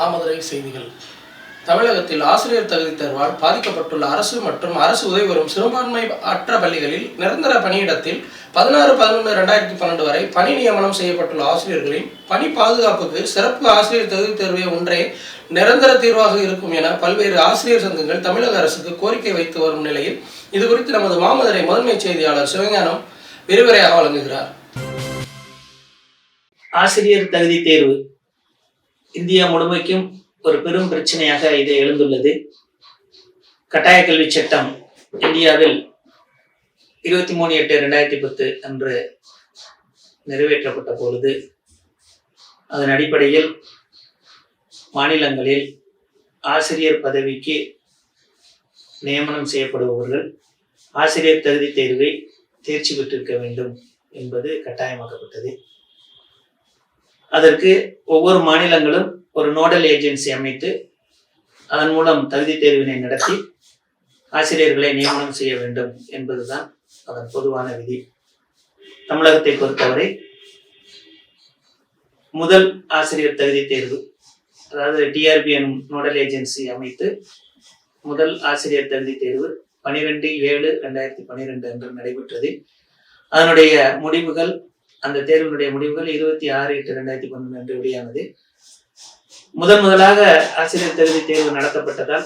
மாமதுரை செய்திகள். தமிழகத்தில் ஆசிரியர் தகுதி தேர்வால் பாதிக்கப்பட்டுள்ள அரசு மற்றும் அரசு உதவி வரும் சிறுபான்மை அற்ற பள்ளிகளில் நிரந்தர பணியிடத்தில் 16/11/2012 வரை பணி நியமனம் செய்யப்பட்டுள்ள ஆசிரியர்களின் பணி பாதுகாப்புக்கு சிறப்பு ஆசிரியர் தகுதி தேர்வே ஒன்றே நிரந்தர தீர்வாக இருக்கும் என பல்வேறு ஆசிரியர் சங்கங்கள் தமிழக அரசுக்கு கோரிக்கை வைத்து வரும் நிலையில் இது குறித்து நமது மாமதுரை முதன்மை செய்தியாளர் சிவஞானம் விரிவுரையாக வழங்குகிறார். ஆசிரியர் தகுதி தேர்வு இந்தியா முழுமைக்கும் ஒரு பெரும் பிரச்சனையாக இது எழுந்துள்ளது. கட்டாய கல்வி சட்டம் இந்தியாவில் 23/8/2010 அன்று நிறைவேற்றப்பட்ட பொழுது அதன் அடிப்படையில் மாநிலங்களில் ஆசிரியர் பதவிக்கு நியமனம் செய்யப்படுபவர்கள் ஆசிரியர் தகுதி தேர்வை தேர்ச்சி பெற்றிருக்க வேண்டும் என்பது கட்டாயமாக்கப்பட்டது. அதற்கு ஒவ்வொரு மாநிலங்களும் ஒரு நோடல் ஏஜென்சி அமைத்து அதன் மூலம் தகுதி தேர்வினை நடத்தி ஆசிரியர்களை நியமனம் செய்ய வேண்டும் என்பதுதான் அதன் பொதுவான விதி. தமிழகத்தை பொறுத்தவரை முதல் ஆசிரியர் தகுதி தேர்வு, அதாவது டிஆர்பி எனும் நோடல் ஏஜென்சி அமைத்து முதல் ஆசிரியர் தகுதி தேர்வு 12/7/2012 அன்று நடைபெற்றது. அதனுடைய முடிவுகள், அந்த தேர்வினுடைய முடிவுகள் 26/8/2012 அன்று வெளியானது. முதலாக ஆசிரியர் தகுதி தேர்வு நடத்தப்பட்டதால்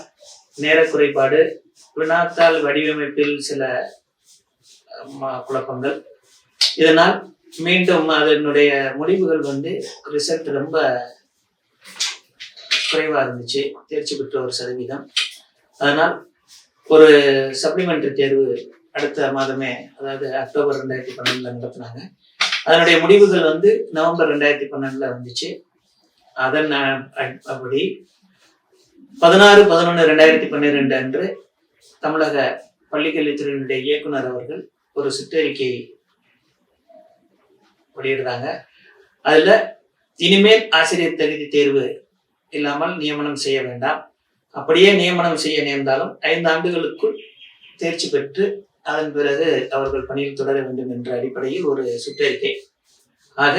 நேர குறைபாடு, வினாத்தாள் வடிவமைப்பில் சில குழப்பங்கள், இதனால் மீண்டும் அதனுடைய முடிவுகள் ரிசல்ட் ரொம்ப குறைவா இருந்துச்சு, தேர்ச்சி பெற்ற ஒரு சதவீதம். அதனால் ஒரு சப்ளிமெண்டரி தேர்வு அடுத்த மாதமே, அதாவது அக்டோபர் 2012 நடத்தினாங்க. அதனுடைய முடிவுகள் நவம்பர் 2012 வந்துச்சு. அதன் அப்படி 16/11/2012 அன்று தமிழக பள்ளிக்கல்வித்துறையினுடைய இயக்குனர் அவர்கள் ஒரு சுற்றறிக்கை வெளியிடுறாங்க. அதுல இனிமேல் ஆசிரியர் தகுதி தேர்வு இல்லாமல் நியமனம் செய்ய வேண்டாம், அப்படியே நியமனம் செய்ய நேர்ந்தாலும் 5 ஆண்டுகளுக்குள் தேர்ச்சி பெற்று அதன் பிறகு அவர்கள் பணியில் தொடர வேண்டும் என்ற அடிப்படையில் ஒரு சுற்றறிக்கை. ஆக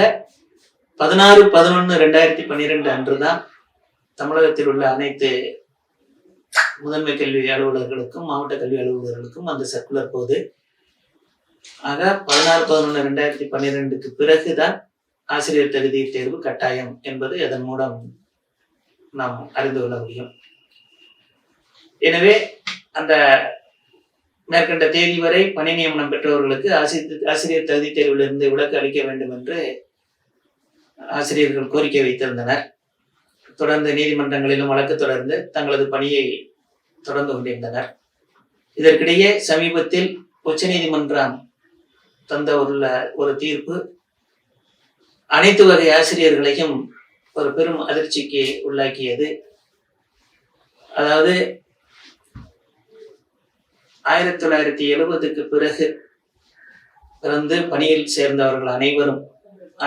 16/11/2012 அன்றுதான் தமிழகத்தில் உள்ள அனைத்து முதன்மை கல்வி அலுவலர்களுக்கும் மாவட்ட கல்வி அலுவலர்களுக்கும் அந்த சர்க்குலர் போகுது. ஆக 16/11/2012 பிறகுதான் ஆசிரியர் தகுதி தேர்வு கட்டாயம் என்பது அதன் மூலம் நாம் அறிந்து கொள்ள முடியும். எனவே அந்த மேற்கண்ட தேதி வரை பணி நியமனம் பெற்றவர்களுக்கு ஆசிரியர் தகுதி தேர்விலிருந்து விலக்கு அளிக்க வேண்டும் என்று ஆசிரியர்கள் கோரிக்கை வைத்திருந்தனர். தொடர்ந்து நீதிமன்றங்களிலும் வழக்கு தொடர்ந்து தங்களது பணியை தொடர்ந்து கொண்டிருந்தனர். இதற்கிடையே சமீபத்தில் உச்சநீதிமன்றம் தந்த ஒரு தீர்ப்பு அனைத்து வகை ஆசிரியர்களையும் ஒரு பெரும் அதிர்ச்சிக்கு உள்ளாக்கியது. அதாவது 1970க்கு பிறகு பிறந்து பணியில் சேர்ந்தவர்கள் அனைவரும்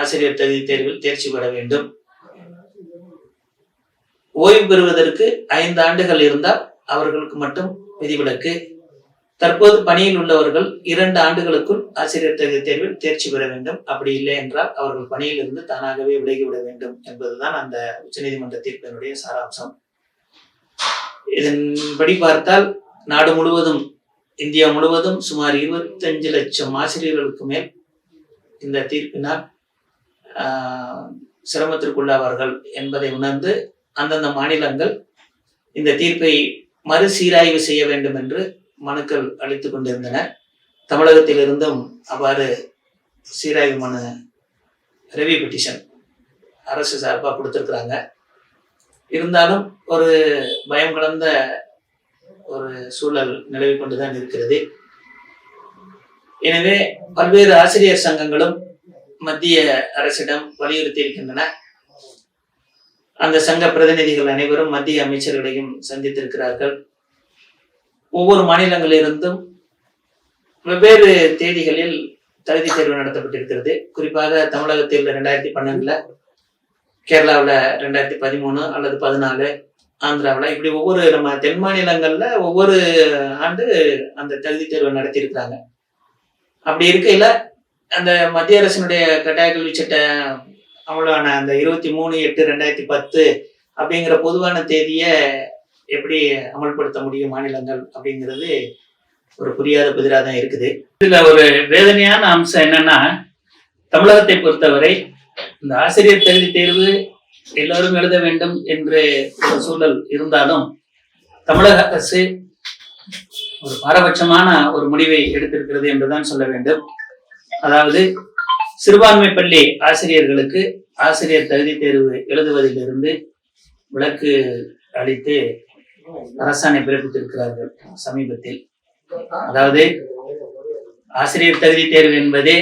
ஆசிரியர் தகுதி தேர்வில் தேர்ச்சி பெற வேண்டும். ஓய்வு பெறுவதற்கு 5 ஆண்டுகள் இருந்தால் அவர்களுக்கு மட்டும் விதிவிலக்கு. தற்போது பணியில் உள்ளவர்கள் 2 ஆண்டுகளுக்குள் ஆசிரியர் தகுதி தேர்வில் தேர்ச்சி பெற வேண்டும். அப்படி இல்லை என்றால் அவர்கள் பணியில் இருந்து தானாகவே விலகிவிட வேண்டும் என்பதுதான் அந்த உச்சநீதிமன்ற தீர்ப்பினுடைய சாராம்சம். இதன்படி பார்த்தால் நாடு முழுவதும், இந்தியா முழுவதும் சுமார் 25 லட்சம் ஆசிரியர்களுக்கு மேல் இந்த தீர்ப்பினால் சிரமத்திற்குள்ளாவார்கள் என்பதை உணர்ந்து அந்தந்த மாநிலங்கள் இந்த தீர்ப்பை மறுசீராய்வு செய்ய வேண்டும் என்று மனுக்கள் அளித்துக் கொண்டிருந்தனர். தமிழகத்திலிருந்தும் அவ்வாறு சீராய்வு மனு, ரெவியூ பெட்டிஷன் அரசு சார்பாக கொடுத்திருக்கிறாங்க. இருந்தாலும் ஒரு பயம் கலந்த ஒரு சூழல் நிலவி கொண்டுதான் இருக்கிறது. எனவே பல்வேறு ஆசிரியர் சங்கங்களும் மத்திய அரசிடம் வலியுறுத்தி இருக்கின்றன. அந்த சங்க பிரதிநிதிகள் அனைவரும் மத்திய அமைச்சர்களையும் சந்தித்திருக்கிறார்கள். ஒவ்வொரு மாநிலங்களிலிருந்தும் வெவ்வேறு தேதிகளில் தகுதி தேர்வு நடத்தப்பட்டிருக்கிறது. குறிப்பாக தமிழகத்தில் 2012, கேரளாவில் 2013 அல்லது 14, ஆந்திராவில், இப்படி ஒவ்வொரு நம்ம தென் மாநிலங்கள்ல ஒவ்வொரு ஆண்டு அந்த தகுதி தேர்வை நடத்தி இருக்கிறாங்க. அப்படி இருக்கையில அந்த மத்திய அரசினுடைய கட்டாய கல்வி சட்ட அமலான அந்த 23/8/2010 அப்படிங்கிற பொதுவான தேதியை எப்படி அமல்படுத்த முடியும் மாநிலங்கள் அப்படிங்கிறது ஒரு புரியாத புதிராக தான் இருக்குது. இதுல ஒரு வேதனையான அம்சம் என்னன்னா, தமிழகத்தை பொறுத்தவரை இந்த ஆசிரியர் தகுதி தேர்வு எல்லாரும் எழுத வேண்டும் என்று ஒரு சூழல் இருந்தாலும் தமிழக அரசு ஒரு பாரபட்சமான ஒரு முடிவை எடுத்திருக்கிறது என்றுதான் சொல்ல வேண்டும். அதாவது சிறுபான்மை பள்ளி ஆசிரியர்களுக்கு ஆசிரியர் தகுதி தேர்வு எழுதுவதிலிருந்து விலக்கு அளித்து அரசாணை பிறப்பித்திருக்கிறார்கள் சமீபத்தில். அதாவது ஆசிரியர் தகுதி தேர்வு என்பதே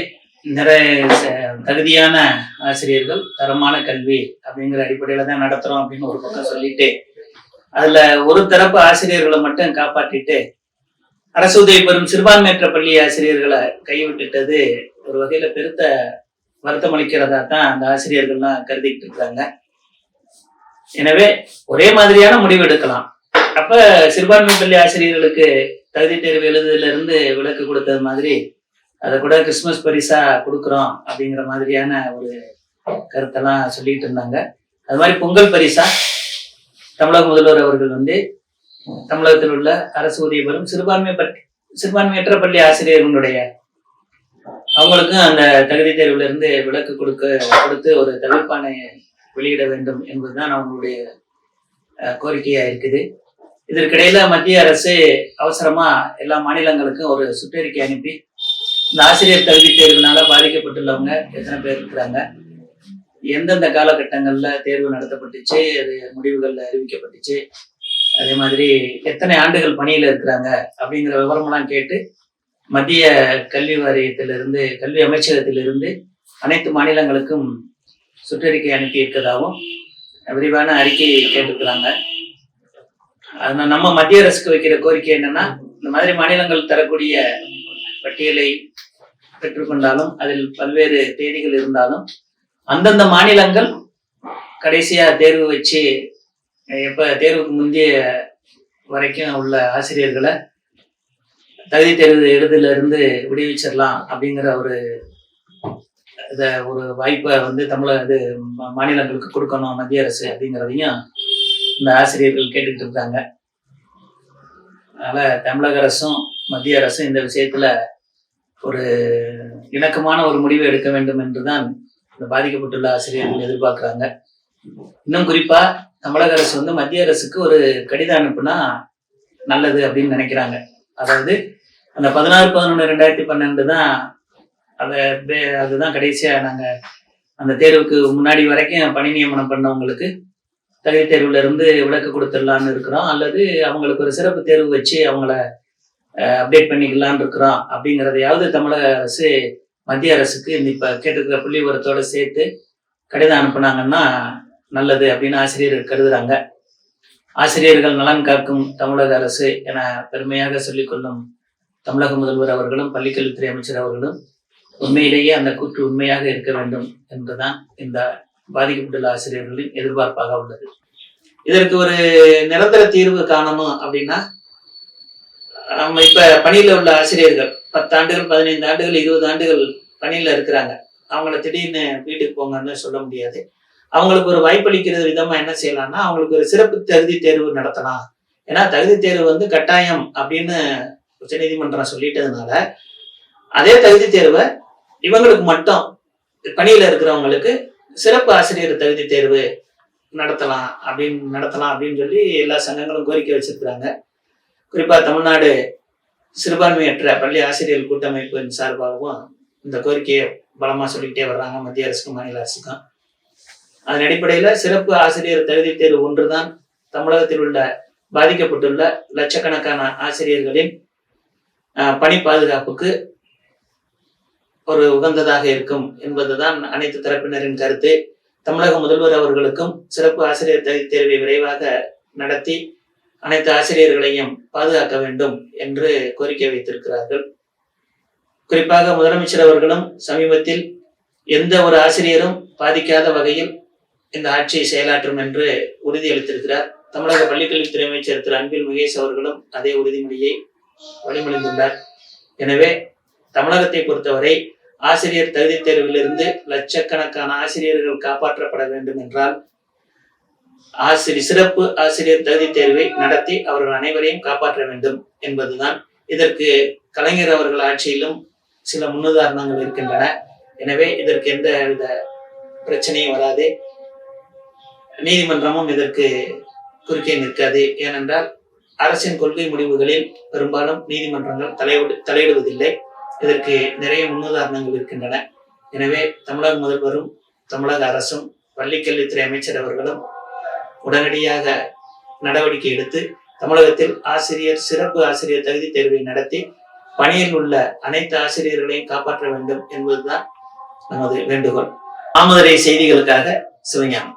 தகுதியான ஆசிரியர்கள் தரமான கல்வி அப்படிங்கிற அடிப்படையில தான் நடத்துறோம் அப்படின்னு ஒரு பக்கம் சொல்லிட்டு, அதுல ஒரு தரப்பு ஆசிரியர்களை மட்டும் காப்பாற்றிட்டு அரசு உதவி பெறும் சிறுபான்மையற்ற பள்ளி ஆசிரியர்களை கைவிட்டுட்டது ஒரு வகையில பெருத்த வருத்தம் அளிக்கிறதா தான் அந்த ஆசிரியர்கள்லாம் கருதிட்டு இருக்கிறாங்க. எனவே ஒரே மாதிரியான முடிவு எடுக்கலாம். அப்ப சிறுபான்மை பள்ளி ஆசிரியர்களுக்கு தகுதி தேர்வு எழுதுல இருந்து விலக்கு கொடுத்தது மாதிரி அதை கூட கிறிஸ்துமஸ் பரிசா கொடுக்குறோம் அப்படிங்கிற மாதிரியான ஒரு கருத்தெல்லாம் சொல்லிட்டு இருந்தாங்க. அது மாதிரி பொங்கல் பரிசா தமிழக முதல்வர் அவர்கள் தமிழகத்தில் உள்ள அரசு உதவி பெறும் சிறுபான்மையற்ற பள்ளி ஆசிரியர்களுடைய அவங்களுக்கும் அந்த தகுதி தேர்வுல இருந்து விலக்கு கொடுத்து ஒரு தவிர்ப்பானை வெளியிட வேண்டும் என்பதுதான் அவங்களுடைய கோரிக்கையா இருக்குது. இதற்கிடையில மத்திய அரசு அவசரமா எல்லா மாநிலங்களுக்கும் ஒரு சுற்றறிக்கை அனுப்பி இந்த ஆசிரியர் தகுதி தேர்வுனால பாதிக்கப்பட்டுள்ளவங்க எத்தனை பேர் இருக்கிறாங்க, எந்தெந்த காலகட்டங்கள்ல தேர்வு நடத்தப்பட்டுச்சு, அது முடிவுகள்ல அறிவிக்கப்பட்டுச்சு, அதே மாதிரி எத்தனை ஆண்டுகள் பணியில இருக்கிறாங்க அப்படிங்கிற விவரமெல்லாம் கேட்டு மத்திய கல்வி வாரியத்திலிருந்து கல்வி அமைச்சகத்திலிருந்து அனைத்து மாநிலங்களுக்கும் சுற்றறிக்கை அனுப்பி இருக்கிறதாகவும் விரிவான அறிக்கை கேட்டிருக்கிறாங்க. அதனால நம்ம மத்திய அரசுக்கு வைக்கிற கோரிக்கை என்னன்னா, இந்த மாதிரி மாநிலங்கள் தரக்கூடிய பட்டியலை பெற்றுக்கொண்டாலும் அதில் பல்வேறு தேதிகள் இருந்தாலும் அந்தந்த மாநிலங்கள் கடைசியா தேர்வு வச்சு எப்ப தேர்வுக்கு முந்தைய வரைக்கும் உள்ள ஆசிரியர்களை தகுதி தேர்வு எழுதுல இருந்து விடுவிச்சிடலாம் அப்படிங்கிற ஒரு வாய்ப்பை மாநிலங்களுக்கு கொடுக்கணும் மத்திய அரசு அப்படிங்கிறதையும் இந்த ஆசிரியர்கள் கேட்டுக்கிட்டு இருக்காங்க. அதனால தமிழக அரசும் மத்திய அரசும் இந்த விஷயத்துல ஒரு இணக்கமான ஒரு முடிவை எடுக்க வேண்டும் என்றுதான் இந்த பாதிக்கப்பட்டுள்ள ஆசிரியர்கள் எதிர்பார்க்கிறாங்க. இன்னும் குறிப்பா தமிழக அரசு மத்திய அரசுக்கு ஒரு கடிதம் அனுப்புனா நல்லது அப்படின்னு நினைக்கிறாங்க. அதாவது அந்த 16/11/2012 தான் அதுதான் கடைசியா நாங்க அந்த தேர்வுக்கு முன்னாடி வரைக்கும் பணி நியமனம் பண்ணவங்களுக்கு தகுதி தேர்வுல இருந்து விலக்கு கொடுத்துடலான்னு இருக்கிறோம், அல்லது அவங்களுக்கு ஒரு சிறப்பு தேர்வு வச்சு அவங்கள அப்டேட் பண்ணிக்கலான்னு இருக்கிறோம் அப்படிங்கிறதையாவது தமிழக அரசு மத்திய அரசுக்கு இப்ப கேட்டிருக்கிற புள்ளி விவரத்தோட சேர்த்து கடிதம் அனுப்புனாங்கன்னா நல்லது அப்படின்னு ஆசிரியர்கள் கருதுறாங்க. ஆசிரியர்கள் நலன் காக்கும் தமிழக அரசு என பெருமையாக சொல்லிக்கொள்ளும் தமிழக முதல்வர் அவர்களும் பள்ளிக்கல்வித்துறை அமைச்சர் அவர்களும் உண்மையிலேயே அந்த கூற்று உண்மையாக இருக்க வேண்டும் என்றுதான் இந்த பாதிக்கப்பட்டுள்ள ஆசிரியர்களின் எதிர்பார்ப்பாக உள்ளது. இதற்கு ஒரு நிரந்தர தீர்வு காணணும் அப்படின்னா, நம்ம இப்ப பணியில உள்ள ஆசிரியர்கள் 10 ஆண்டுகள் 15 ஆண்டுகள் 20 ஆண்டுகள் பணியில இருக்கிறாங்க. அவங்கள திடீர்னு வீட்டுக்கு போங்கன்னு சொல்ல முடியாது. அவங்களுக்கு ஒரு வாய்ப்பளிக்கிறது விதமா என்ன செய்யலாம்னா, அவங்களுக்கு ஒரு சிறப்பு தகுதி தேர்வு நடத்தலாம். ஏன்னா தகுதி தேர்வு கட்டாயம் அப்படின்னு உச்சநீதிமன்றம் சொல்லிட்டதுனால அதே தகுதி தேர்வை இவங்களுக்கு மட்டும் பணியில இருக்கிறவங்களுக்கு சிறப்பு ஆசிரியர் தகுதி தேர்வு நடத்தலாம் அப்படின்னு சொல்லி எல்லா சங்கங்களும் கோரிக்கை வச்சிருக்கிறாங்க. குறிப்பா தமிழ்நாடு சிறுபான்மையற்ற பள்ளி ஆசிரியர் கூட்டமைப்பின் சார்பாகவும் இந்த கோரிக்கையை பலமா சொல்லிக்கிட்டே வர்றாங்க மத்திய அரசுக்கும் மாநில அரசுக்கும். அதன் அடிப்படையில சிறப்பு ஆசிரியர் தகுதி தேர்வு ஒன்றுதான் தமிழகத்தில் உள்ள பாதிக்கப்பட்டுள்ள லட்சக்கணக்கான ஆசிரியர்களின் பணி பாதுகாப்புக்கு ஒரு உகந்ததாக இருக்கும் என்பதுதான் அனைத்து தரப்பினரின் கருத்து. தமிழக முதல்வர் அவர்களுக்கும் சிறப்பு ஆசிரியர் தகுதி தேர்வை விரைவாக நடத்தி அனைத்து ஆசிரியர்களையும் பாதுகாக்க வேண்டும் என்று கோரிக்கை வைத்திருக்கிறார்கள். குறிப்பாக முதலமைச்சர் அவர்களும் சமீபத்தில் எந்த ஒரு ஆசிரியரும் பாதிக்காத வகையில் இந்த ஆட்சியை செயலாற்றும் என்று உறுதியளித்திருக்கிறார். தமிழக பள்ளிக்கல்வித்துறை அமைச்சர் திரு அன்பில் மகேஷ் அவர்களும் அதே உறுதிமொழியை வழிமொழிந்துள்ளார். எனவே தமிழகத்தை பொறுத்தவரை ஆசிரியர் தகுதி தேர்விலிருந்து லட்சக்கணக்கான ஆசிரியர்கள் காப்பாற்றப்பட வேண்டும் என்றால் சிறப்பு ஆசிரியர் தகுதி தேர்வை நடத்தி அவர்கள் அனைவரையும் காப்பாற்ற வேண்டும் என்பதுதான். இதற்கு கலைஞர் அவர்கள் ஆட்சியிலும் சில முன்னுதாரணங்கள் இருக்கின்றன. எனவே இதற்கு எந்த வித பிரச்சனையும் வராது. நீதிமன்றமும் இதற்கு குறுக்கே நிற்காது. ஏனென்றால் அரசின் கொள்கை முடிவுகளில் பெரும்பாலும் நீதிமன்றங்கள் தலையிடுவதில்லை. இதற்கு நிறைய முன்னுதாரணங்கள் இருக்கின்றன. எனவே தமிழக முதல்வரும் தமிழக அரசும் பள்ளிக்கல்வித்துறை அமைச்சர் அவர்களும் உடனடியாக நடவடிக்கை எடுத்து தமிழகத்தில் சிறப்பு ஆசிரியர் தகுதி தேர்வை நடத்தி பணியில் உள்ள அனைத்து ஆசிரியர்களையும் காப்பாற்ற வேண்டும் என்பதுதான் நமது வேண்டுகோள். மாமதுரை செய்திகளுக்காக சிவஞானம்.